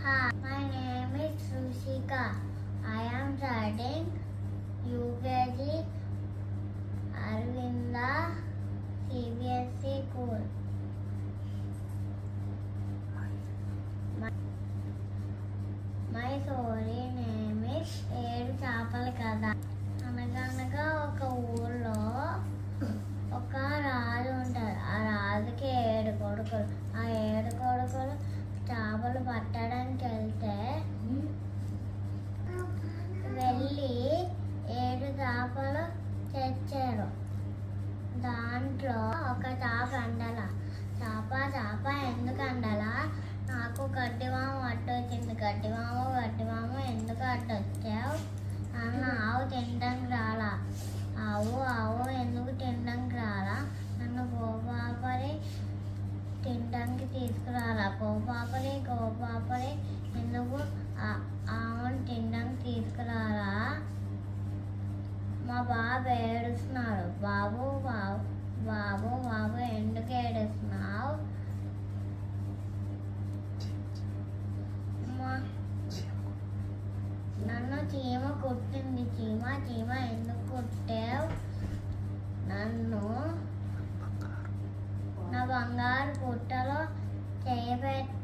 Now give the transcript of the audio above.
Hi, my name is Sushika. I am studying UKG Arvinda CBSE school. My story name is ఏడు చేపల కథ. అనగనగా ఒక ఊళ్ళో ఒక రాజు ఉంటాడు. ఆ రాజుకి 7 కొడుకులు. ఆ 7 కొడుకులు చేపలు పట్టడానికి వెళ్ళి 7 చేపలు తెచ్చారు. దాంట్లో ఒక చేప అండల. చేప ఎందుకు అండల? నాకు గడ్డివాము అడ్డొచ్చింది. గడ్డివాము ఎందుకు అడ్డొచ్చావు? నన్ను ఆవు తినడానికి రాలా. ఆవు ఎందుకు తినడానికి రాలా? నన్ను గోపాపరి తినడానికి తీసుకురాలా. గోపాపరి ఎందుకు ఆవును తినడానికి తీసుకురాలా? మా బాబు ఏడుస్తున్నాడు. బాబు ఎందుకు ఏడుస్తున్నావు? నన్ను చీమ కుట్టింది. చీమ ఎందుకు కుట్టావు? నన్ను నా బంగారు పుట్టలో చేయబెట్టి